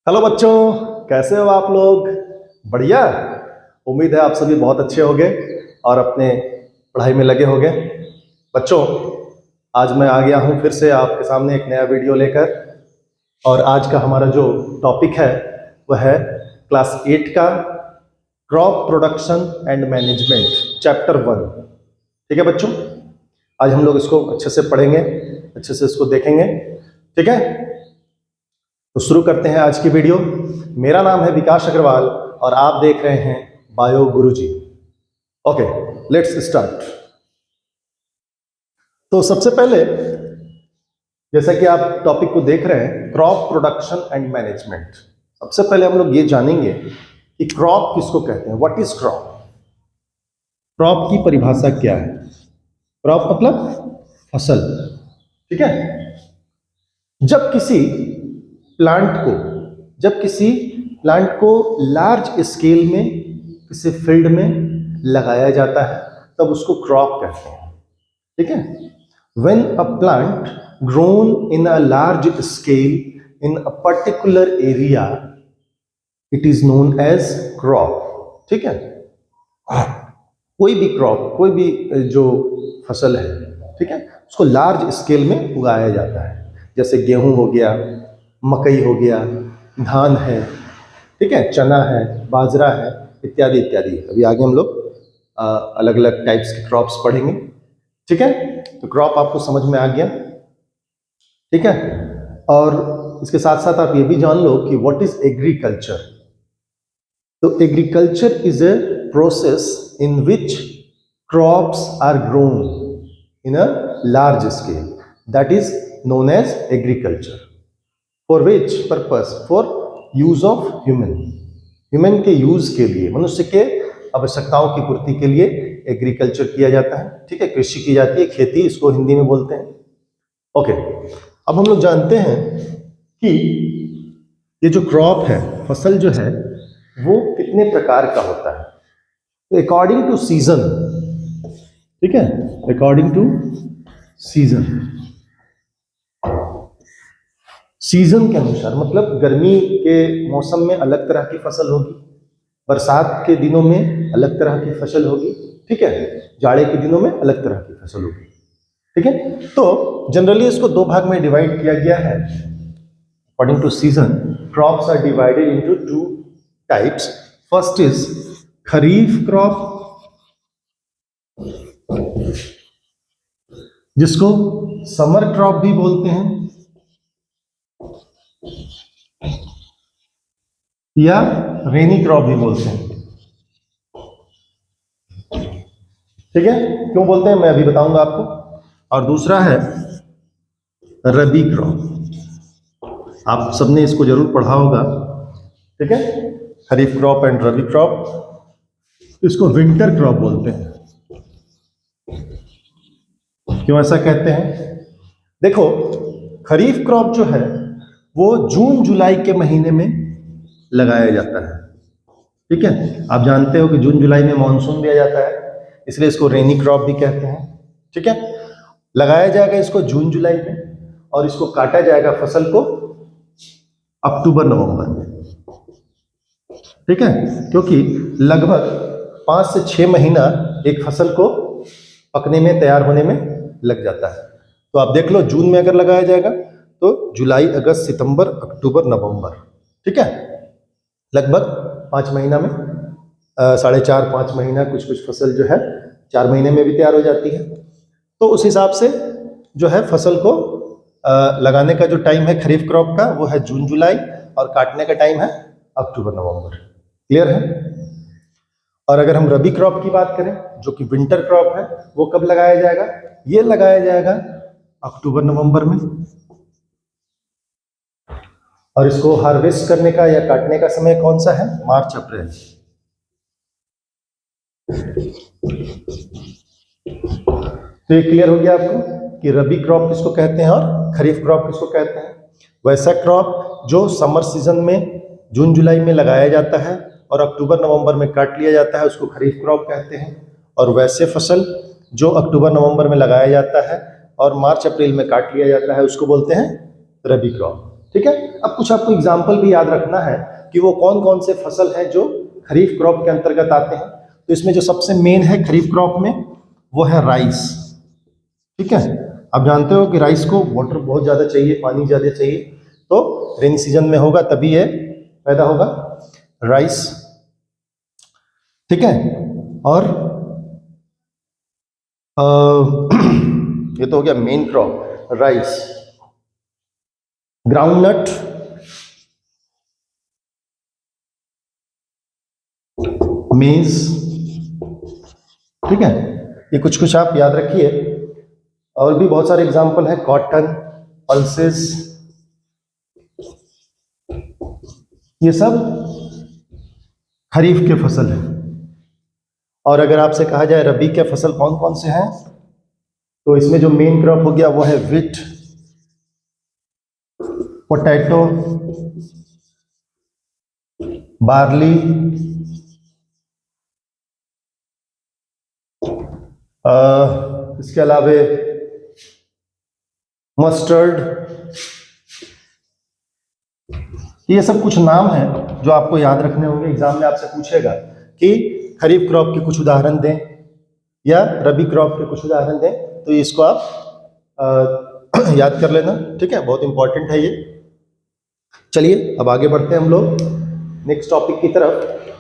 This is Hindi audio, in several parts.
हेलो बच्चों, कैसे हो आप लोग? बढ़िया। उम्मीद है आप सभी बहुत अच्छे होंगे और अपने पढ़ाई में लगे होंगे। बच्चों, आज मैं आ गया हूँ फिर से आपके सामने एक नया वीडियो लेकर। और आज का हमारा जो टॉपिक है वह है क्लास 8 का crop production and management chapter 1। ठीक है बच्चों, आज हम लोग इसको अच्छे से पढ़ेंगे, अच्छे से इसको देखेंगे। ठीक है, तो शुरू करते हैं आज की वीडियो। मेरा नाम है विकास अग्रवाल और आप देख रहे हैं bio Guruji. Okay, let's start. तो सबसे पहले, जैसा कि आप टॉपिक को देख रहे हैं, क्रॉप प्रोडक्शन एंड मैनेजमेंट। सबसे पहले हम लोग ये जानेंगे कि क्रॉप किसको कहते हैं। What is crop? क्रॉप की परिभाषा क्या है? क्रॉप मतलब फसल। ठीक है, जब किसी प्लांट को लार्ज स्केल में किसी फील्ड में लगाया जाता है तब उसको क्रॉप कहते हैं। ठीक है, when a plant grown in a large scale in a particular area it is known as crop. ठीक है, कोई भी क्रॉप, कोई भी जो फसल है, ठीक है, उसको लार्ज स्केल में उगाया जाता है। जैसे गेहूं हो गया, मकई हो गया, धान है, ठीक है, चना है, बाजरा है, इत्यादि इत्यादि। अभी आगे हम लोग अलग अलग टाइप्स के क्रॉप्स पढ़ेंगे। ठीक है, तो क्रॉप आपको समझ में आ गया। ठीक है, और इसके साथ साथ आप ये भी जान लो कि व्हाट इज एग्रीकल्चर। तो agriculture is a process in which crops are grown in a large scale, that is known as agriculture. For which purpose? For use of human के यूज के लिए, मनुष्य के आवश्यकताओं की पूर्ति के लिए एग्रीकल्चर किया जाता है। ठीक है, कृषि की जाती है, खेती इसको हिंदी में बोलते हैं। ओके, अब हम लोग जानते हैं कि ये जो क्रॉप है, फसल जो है, वो कितने प्रकार का होता है अकॉर्डिंग टू सीजन। ठीक है, अकॉर्डिंग टू सीजन के अनुसार, मतलब गर्मी के मौसम में अलग तरह की फसल होगी, बरसात के दिनों में अलग तरह की फसल होगी, ठीक है, जाड़े के दिनों में अलग तरह की फसल होगी। ठीक है, तो जनरली इसको दो भाग में डिवाइड किया गया है according to season. Crops are divided into two types. First is kharif crop, जिसको समर क्रॉप भी बोलते हैं, या रेनी क्रॉप भी बोलते हैं। ठीक है, क्यों बोलते हैं मैं अभी बताऊंगा आपको। और दूसरा है रबी क्रॉप। आप सबने इसको जरूर पढ़ा होगा। ठीक है, खरीफ क्रॉप एंड रबी क्रॉप। इसको विंटर क्रॉप बोलते हैं। क्यों ऐसा कहते हैं? देखो, खरीफ क्रॉप जो है वो जून जुलाई के महीने में लगाया जाता है। ठीक है, आप जानते हो कि जून जुलाई में मानसून भी आ जाता है, इसलिए इसको रेनी क्रॉप भी कहते हैं। ठीक है, लगाया जाएगा इसको जून जुलाई में और इसको काटा जाएगा फसल को अक्टूबर नवंबर में। ठीक है, क्योंकि लगभग 5 से 6 महीना एक फसल को पकने में, तैयार होने में लग जाता है। तो आप देख लो, जून में अगर लगाया जाएगा तो जुलाई, अगस्त, सितंबर, अक्टूबर, नवंबर, ठीक है, लगभग 5 महीना में, 4.5-5 महीना, कुछ फसल जो है 4 महीने में भी तैयार हो जाती है। तो उस हिसाब से जो है फसल को लगाने का जो टाइम है खरीफ क्रॉप का वो है जून जुलाई, और काटने का टाइम है अक्टूबर नवंबर। क्लियर है? और अगर हम रबी क्रॉप की बात करें, जो कि विंटर क्रॉप है, वो कब लगाया जाएगा? ये लगाया जाएगा अक्टूबर नवंबर में। और इसको हार्वेस्ट करने का या काटने का समय कौन सा है? मार्च अप्रैल। तो ये क्लियर हो गया आपको कि रबी क्रॉप किसको कहते हैं और खरीफ क्रॉप किसको कहते हैं। वैसा क्रॉप जो समर सीजन में जून जुलाई में लगाया जाता है और अक्टूबर नवंबर में काट लिया जाता है, उसको खरीफ क्रॉप कहते हैं। और वैसे फसल जो अक्टूबर नवंबर में लगाया जाता है और मार्च अप्रैल में काट लिया जाता है, उसको बोलते हैं रबी क्रॉप। ठीक है। अब कुछ आपको एग्जाम्पल भी याद रखना है कि वो कौन कौन से फसल हैं जो खरीफ क्रॉप के अंतर्गत आते हैं। तो इसमें जो सबसे मेन है खरीफ क्रॉप में, वो है राइस। ठीक है, आप जानते हो कि राइस को वाटर बहुत ज़्यादा चाहिए, पानी ज़्यादा चाहिए, तो रेनी सीजन में होगा तभी ये पैदा होगा राइस। ठीक है, और ये तो हो गया मेन क्रॉप राइस। ग्राउंडनट, मेज, ठीक है, ये कुछ कुछ आप याद रखिए। और भी बहुत सारे एग्जाम्पल हैं, कॉटन, पल्सेस, ये सब खरीफ के फसल है। और अगर आपसे कहा जाए रबी के फसल कौन कौन से हैं, तो इसमें जो मेन क्रॉप हो गया वो है व्हीट, पोटैटो, बार्ली, इसके अलावा मस्टर्ड, ये सब कुछ नाम हैं जो आपको याद रखने होंगे। एग्जाम में आपसे पूछेगा कि खरीफ क्रॉप के कुछ उदाहरण दें या रबी क्रॉप के कुछ उदाहरण दें, तो इसको आप याद कर लेना। ठीक है, बहुत इंपॉर्टेंट है ये। चलिए अब आगे बढ़ते हैं हम लोग नेक्स्ट टॉपिक की तरफ।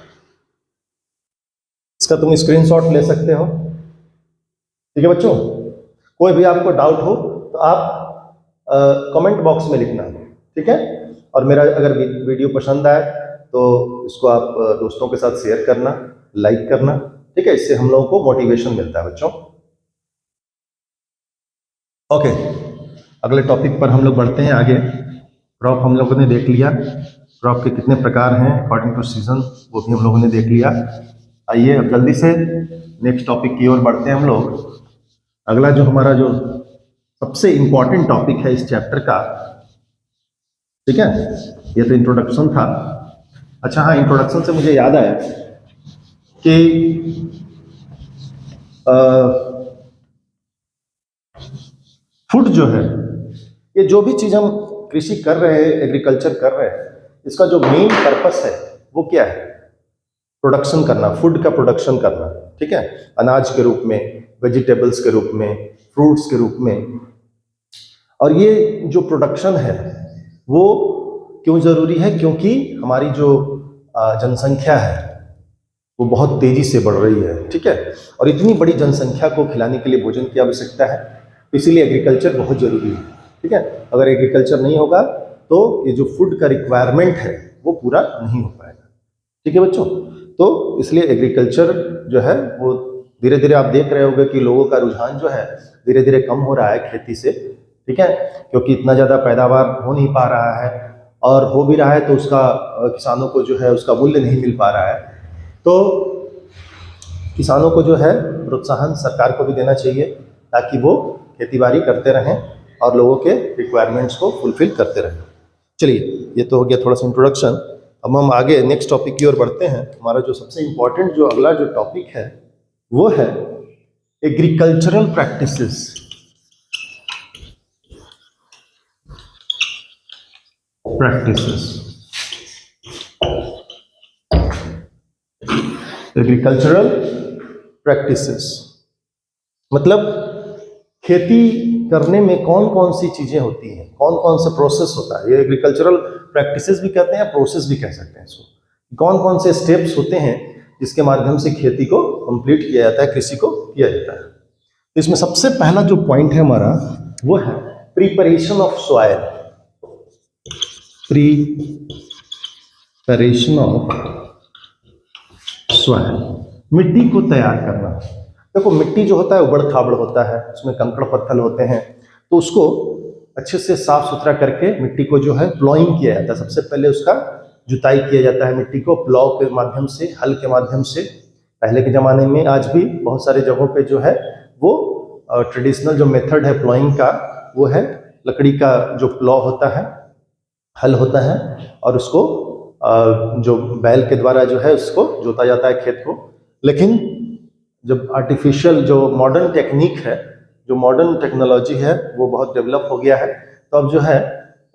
इसका तुम स्क्रीनशॉट ले सकते हो। ठीक है बच्चों, कोई भी आपको डाउट हो तो आप कमेंट बॉक्स में लिखना। ठीक है, और मेरा अगर वीडियो पसंद आए तो इसको आप दोस्तों के साथ शेयर करना, लाइक करना। ठीक है, इससे हम लोगों को मोटिवेशन मिलता है बच्चों। ओके, अगले टॉपिक पर हम लोग बढ़ते हैं आगे। क्रॉप हम लोगों ने देख लिया, क्रॉप के कितने प्रकार हैं अकॉर्डिंग टू सीजन, वो भी हम लोगों ने देख लिया। आइए अब जल्दी से नेक्स्ट टॉपिक की ओर बढ़ते हैं हम लोग। अगला जो हमारा जो सबसे इंपॉर्टेंट टॉपिक है इस चैप्टर का, ठीक है, ये तो इंट्रोडक्शन था। अच्छा हाँ, इंट्रोडक्शन से मुझे याद आया कि फूड जो है, ये जो भी चीज़ हम कृषि कर रहे हैं, एग्रीकल्चर कर रहे हैं, इसका जो मेन पर्पस है वो क्या है? प्रोडक्शन करना, फूड का प्रोडक्शन करना। ठीक है, अनाज के रूप में, वेजिटेबल्स के रूप में, फ्रूट्स के रूप में। और ये जो प्रोडक्शन है वो क्यों ज़रूरी है? क्योंकि हमारी जो जनसंख्या है वो बहुत तेज़ी से बढ़ रही है। ठीक है, और इतनी बड़ी जनसंख्या को खिलाने के लिए भोजन की आवश्यकता है, इसीलिए एग्रीकल्चर बहुत ज़रूरी है। ठीक है, अगर एग्रीकल्चर नहीं होगा तो ये जो फूड का रिक्वायरमेंट है वो पूरा नहीं हो पाएगा। ठीक है बच्चों, तो इसलिए एग्रीकल्चर जो है वो धीरे धीरे आप देख रहे होंगे कि लोगों का रुझान जो है धीरे धीरे कम हो रहा है खेती से। ठीक है, क्योंकि इतना ज़्यादा पैदावार हो नहीं पा रहा है, और हो भी रहा है तो उसका किसानों को जो है उसका मूल्य नहीं मिल पा रहा है। तो किसानों को जो है प्रोत्साहन सरकार को भी देना चाहिए ताकि वो खेतीबाड़ी करते रहें और लोगों के रिक्वायरमेंट्स को फुलफिल करते रहें। चलिए, ये तो हो गया थोड़ा सा इंट्रोडक्शन। अब हम आगे नेक्स्ट टॉपिक की ओर बढ़ते हैं। हमारा जो सबसे इम्पोर्टेंट जो अगला जो टॉपिक है वो है एग्रीकल्चरल प्रैक्टिसेस। एग्रीकल्चरल प्रैक्टिसेस मतलब खेती करने में कौन कौन सी चीजें होती हैं, कौन कौन सा प्रोसेस होता है। ये एग्रीकल्चरल प्रैक्टिसेस भी कहते हैं, प्रोसेस भी कह सकते हैं इसको। कौन कौन से स्टेप्स होते हैं जिसके माध्यम से खेती को कंप्लीट किया जाता है, कृषि को किया जाता है। तो इसमें सबसे पहला जो पॉइंट है हमारा वो है preparation of soil. Preparation of soil, मिट्टी को तैयार करना। देखो, मिट्टी जो होता है उबड़ खाबड़ होता है, उसमें कंकड़ पत्थर होते हैं, तो उसको अच्छे से साफ सुथरा करके मिट्टी को जो है प्लॉइंग किया जाता है। सबसे पहले उसका जुताई किया जाता है, मिट्टी को प्लॉव के माध्यम से, हल के माध्यम से। पहले के ज़माने में, आज भी बहुत सारे जगहों पे जो है वो ट्रेडिशनल जो मेथड है प्लॉइंग का वो है लकड़ी का जो प्लॉव होता है, हल होता है, और उसको जो बैल के द्वारा जो है उसको जोता जाता है खेत को। लेकिन जब आर्टिफिशियल जो मॉडर्न टेक्निक है, जो मॉडर्न टेक्नोलॉजी है वो बहुत डेवलप हो गया है, तो अब जो है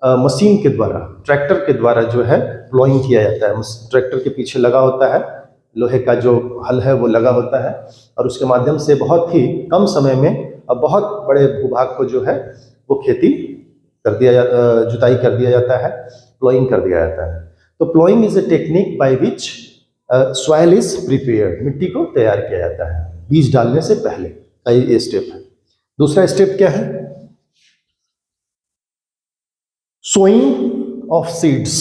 मशीन के द्वारा, ट्रैक्टर के द्वारा जो है प्लॉइंग किया जाता है। ट्रैक्टर के पीछे लगा होता है, लोहे का जो हल है वो लगा होता है, और उसके माध्यम से बहुत ही कम समय में अब बहुत बड़े भूभाग को जो है वो खेती कर दिया जुताई कर दिया जाता है, प्लॉइंग कर दिया जाता है। तो ploughing is a technique by which soil is prepared, मिट्टी को तैयार किया जाता है बीज डालने से पहले का ये स्टेप है। दूसरा स्टेप क्या है? Sowing of seeds.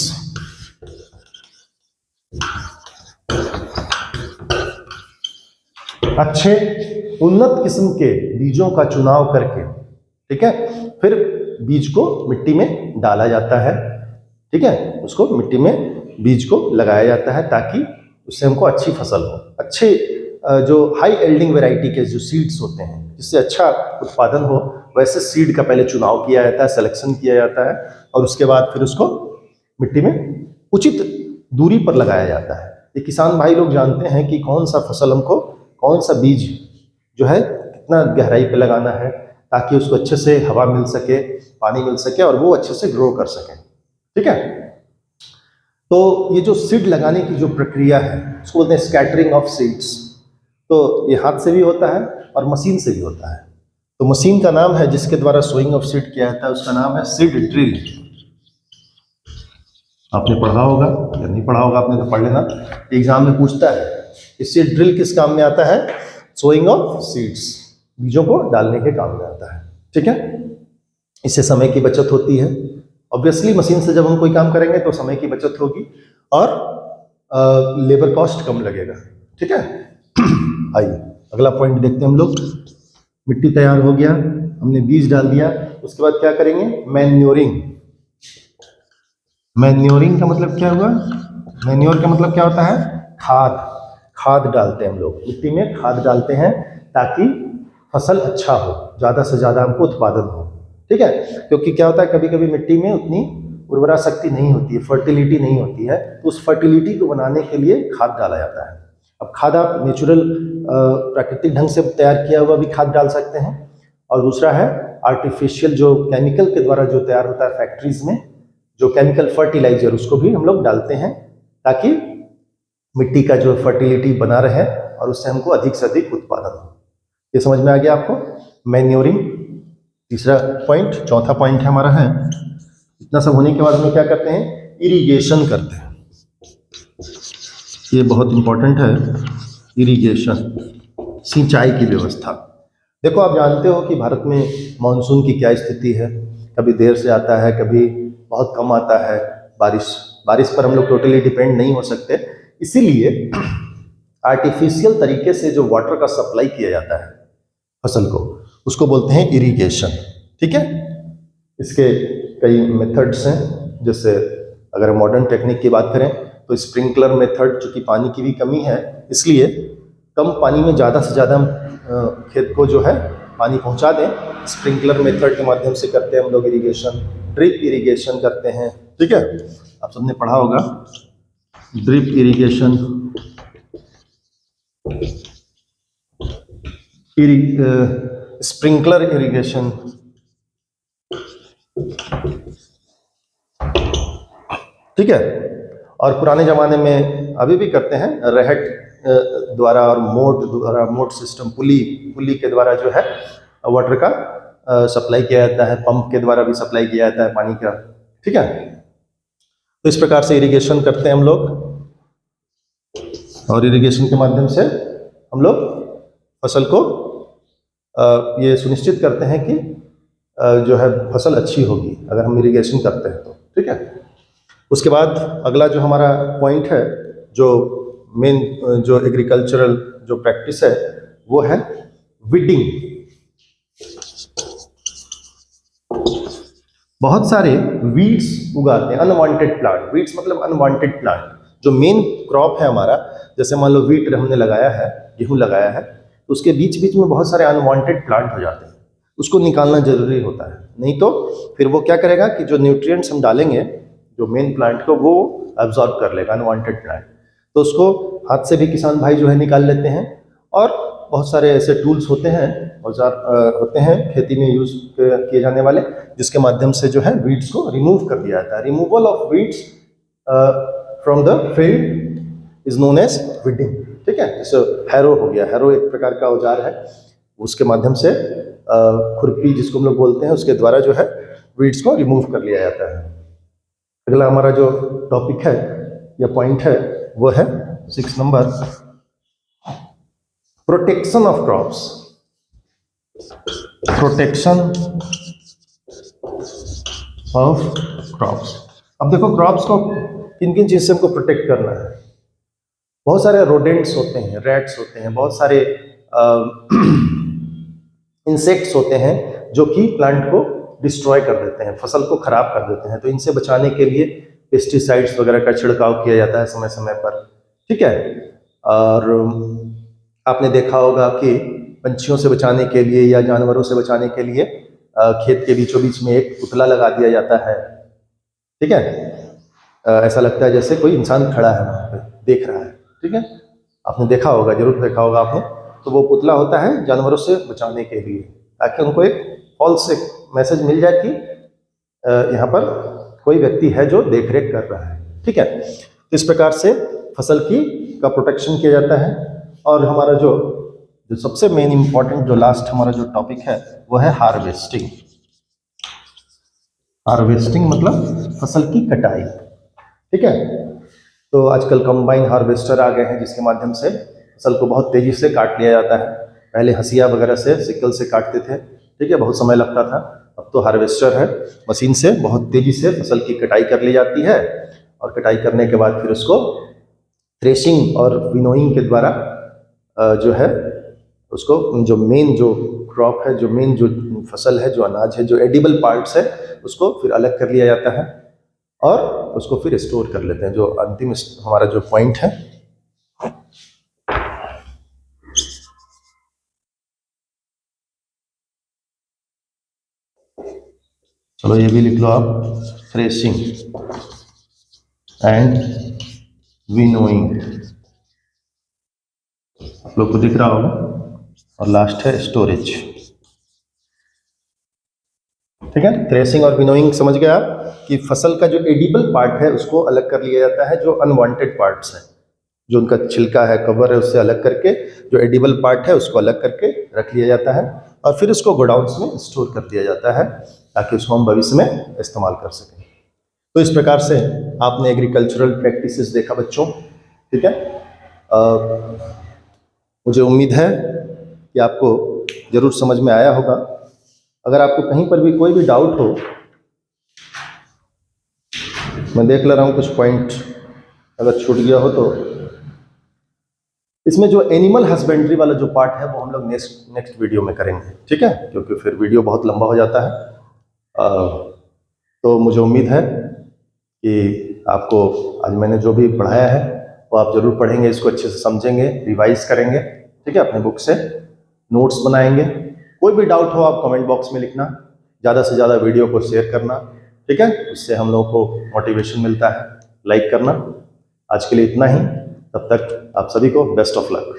अच्छे उन्नत किस्म के बीजों का चुनाव करके, ठीक है, फिर बीज को मिट्टी में डाला जाता है, ठीक है, उसको मिट्टी में बीज को लगाया जाता है ताकि उससे हमको अच्छी फसल हो। अच्छे जो हाई एल्डिंग वैरायटी के जो सीड्स होते हैं जिससे अच्छा उत्पादन हो, वैसे सीड का पहले चुनाव किया जाता है, सिलेक्शन किया जाता है, और उसके बाद फिर उसको मिट्टी में उचित दूरी पर लगाया जाता है। ये किसान भाई लोग जानते हैं कि कौन सा फसल हमको, कौन सा बीज जो है कितना गहराई पे लगाना है ताकि उसको अच्छे से हवा मिल सके, पानी मिल सके और वो अच्छे से ग्रो कर सके, ठीक है। तो ये जो सीड लगाने की जो प्रक्रिया है उसको बोलते हैं स्कैटरिंग ऑफ सीड्स। तो ये हाथ से भी होता है और मशीन से भी होता है। तो मशीन का नाम है जिसके द्वारा सोइंग ऑफ सीड किया जाता है, उसका नाम है सीड ड्रिल। आपने पढ़ा होगा या नहीं पढ़ा होगा, आपने तो पढ़ लेना, एग्जाम में पूछता है कि सीड ड्रिल किस काम में आता है? सोइंग ऑफ सीड्स, बीजों को डालने के काम में आता है, ठीक है। इससे समय की बचत होती है। ऑब्वियसली मशीन से जब हम कोई काम करेंगे तो समय की बचत होगी और लेबर कॉस्ट कम लगेगा, ठीक है। आइए अगला पॉइंट देखते हैं हम लोग। मिट्टी तैयार हो गया, हमने बीज डाल दिया, उसके बाद क्या करेंगे? मैन्योरिंग। मैन्योरिंग का मतलब क्या हुआ? मैन्योर का मतलब क्या होता है? खाद। खाद डालते हैं हम लोग, मिट्टी में खाद डालते हैं ताकि फसल अच्छा हो, ज़्यादा से ज़्यादा हमको उत्पादन हो, ठीक है। क्योंकि क्या होता है, कभी कभी मिट्टी में उतनी उर्वरा शक्ति नहीं होती है, फर्टिलिटी नहीं होती है, तो उस फर्टिलिटी को बनाने के लिए खाद डाला जाता है। अब खाद आप नेचुरल प्राकृतिक ढंग से तैयार किया हुआ भी खाद डाल सकते हैं, और दूसरा है आर्टिफिशियल जो केमिकल के द्वारा जो तैयार होता है फैक्ट्रीज में, जो केमिकल फर्टिलाइजर, उसको भी हम लोग डालते हैं ताकि मिट्टी का जो फर्टिलिटी बना रहे और उससे हमको अधिक से अधिक उत्पादन हो। ये समझ में आ गया आपको? मैन्योरिंग तीसरा पॉइंट। चौथा पॉइंट है हमारा है, इतना सब होने के बाद हम लोग क्या करते हैं? इरिगेशन करते हैं। ये बहुत इंपॉर्टेंट है, इरिगेशन, सिंचाई की व्यवस्था। देखो आप जानते हो कि भारत में मानसून की क्या स्थिति है, कभी देर से आता है, कभी बहुत कम आता है। बारिश पर हम लोग टोटली डिपेंड नहीं हो सकते, इसीलिए आर्टिफिशियल तरीके से जो वाटर का सप्लाई किया जाता है फसल को, उसको बोलते हैं इरिगेशन, ठीक है। इसके कई मेथड्स हैं, जैसे अगर मॉडर्न टेक्निक की बात करें तो स्प्रिंकलर मेथड, चूँकि पानी की भी कमी है इसलिए कम पानी में ज़्यादा से ज़्यादा हम खेत को जो है पानी पहुंचा दें। स्प्रिंकलर मेथड के माध्यम से करते हैं हम लोग इरिगेशन। ड्रिप इरिगेशन करते हैं, ठीक है, आप सबने पढ़ा होगा ड्रिप इरिगेशन, स्प्रिंकलर इरिगेशन, ठीक है। और पुराने ज़माने में अभी भी करते हैं, रहट द्वारा और मोट सिस्टम, पुली के द्वारा जो है वाटर का सप्लाई किया जाता है, पंप के द्वारा भी सप्लाई किया जाता है पानी का, ठीक है। तो इस प्रकार से इरिगेशन करते हैं हम लोग, और इरिगेशन के माध्यम से हम लोग फसल को ये सुनिश्चित करते हैं कि जो है फसल अच्छी होगी अगर हम इरिगेशन करते हैं तो, ठीक है। उसके बाद अगला जो हमारा पॉइंट है, जो मेन जो एग्रीकल्चरल जो प्रैक्टिस है वो है वीडिंग। बहुत सारे वीड्स उगाते हैं, अनवांटेड प्लांट। वीड्स मतलब अनवांटेड प्लांट। जो मेन क्रॉप है हमारा, जैसे मान लो वीट हमने लगाया है, गेहूं लगाया है, तो उसके बीच बीच में बहुत सारे अनवांटेड प्लांट हो जाते हैं, उसको निकालना जरूरी होता है, नहीं तो फिर वो क्या करेगा कि जो न्यूट्रिएंट्स हम डालेंगे जो मेन प्लांट को, वो एब्जॉर्ब कर लेगा अनवांटेड प्लांट। तो उसको हाथ से भी किसान भाई जो है निकाल लेते हैं, और बहुत सारे ऐसे टूल्स होते हैं औजार होते हैं खेती में यूज किए जाने वाले, जिसके माध्यम से जो है वीड्स को रिमूव कर दिया जाता है। Removal of weeds from the field is known as weeding. ठीक है, जैसे हैरो हो गया, हैरो एक प्रकार का औजार है, उसके माध्यम से खुरपी जिसको हम लोग बोलते हैं, उसके द्वारा जो है वीड्स को रिमूव कर लिया जाता है। अगला हमारा जो टॉपिक है या पॉइंट है वो है 6 number, protection of crops. Protection of crops. अब देखो क्रॉप्स को किन किन चीज से हमको प्रोटेक्ट करना है। बहुत सारे रोडेंट्स होते हैं, रैट्स होते हैं, बहुत सारे इंसेक्ट्स होते हैं जो कि प्लांट को डिस्ट्रॉय कर देते हैं, फसल को खराब कर देते हैं। तो इनसे बचाने के लिए पेस्टिसाइड्स वगैरह का छिड़काव किया जाता है समय समय पर। ठीक है, और आपने देखा होगा कि पंछियों से बचाने के लिए या जानवरों से बचाने के लिए खेत के बीचों बीच में एक पुतला लगा दिया जाता है। ठीक है, ऐसा लगता है जैसे कोई इंसान खड़ा है वहाँ पे देख रहा है। ठीक है, आपने देखा होगा, जरूर देखा होगा आपने। तो वो पुतला होता है जानवरों से बचाने के लिए, ताकि उनको एक फॉल्स एक मैसेज मिल जाए कि यहाँ पर कोई व्यक्ति है जो देख रेख कर रहा है। ठीक है, तो इस प्रकार से फसल का प्रोटेक्शन किया जाता है। और हमारा जो सबसे मेन इंपॉर्टेंट जो लास्ट हमारा जो टॉपिक है वो है हार्वेस्टिंग। हार्वेस्टिंग मतलब फसल की कटाई। ठीक है, तो आजकल कंबाइन हार्वेस्टर आ गए हैं, जिसके माध्यम से फसल को बहुत तेजी से काट लिया जाता है। पहले हंसिया वगैरह से, सिकल से काटते थे। ठीक है, बहुत समय लगता था। अब तो हार्वेस्टर है, मशीन से बहुत तेजी से फसल की कटाई कर ली जाती है, और कटाई करने के बाद फिर उसको थ्रेशिंग और विनोइंग के द्वारा जो है उसको जो मेन जो क्रॉप है, जो मेन जो फसल है, जो अनाज है, जो एडिबल पार्ट्स है, उसको फिर अलग कर लिया जाता है और उसको फिर स्टोर कर लेते हैं। जो अंतिम हमारा जो पॉइंट है, चलो ये भी लिख लो आप, थ्रेशिंग एंड विनोइंग, आप लोग को दिख रहा होगा। और लास्ट है स्टोरेज। ठीक है, थ्रेशिंग और विनोइंग समझ गए आप कि फसल का जो एडिबल पार्ट है उसको अलग कर लिया जाता है, जो अनवांटेड पार्ट्स हैं, जो उनका छिलका है, कवर है, उससे अलग करके जो एडिबल पार्ट है उसको अलग करके रख लिया जाता है, और फिर उसको गोडाउन्स में स्टोर कर दिया जाता है, ताकि उसको हम भविष्य में इस्तेमाल कर सकें। तो इस प्रकार से आपने एग्रीकल्चरल प्रैक्टिसेस देखा बच्चों। ठीक है, मुझे उम्मीद है कि आपको जरूर समझ में आया होगा। अगर आपको कहीं पर भी कोई भी डाउट हो, मैं देख ले रहा हूँ कुछ पॉइंट अगर छूट गया हो तो। इसमें जो एनिमल हस्बेंड्री वाला जो पार्ट है वो हम लोग नेक्स्ट वीडियो में करेंगे। ठीक है, क्योंकि फिर वीडियो बहुत लंबा हो जाता है। तो मुझे उम्मीद है कि आपको आज मैंने जो भी पढ़ाया है वो आप जरूर पढ़ेंगे, इसको अच्छे से समझेंगे, रिवाइज करेंगे। ठीक है, अपने बुक से नोट्स बनाएंगे। कोई भी डाउट हो आप कमेंट बॉक्स में लिखना, ज़्यादा से ज़्यादा वीडियो को शेयर करना। ठीक है, उससे हम लोगों को मोटिवेशन मिलता है। लाइक करना। आज के लिए इतना ही, तब तक आप सभी को बेस्ट ऑफ लक।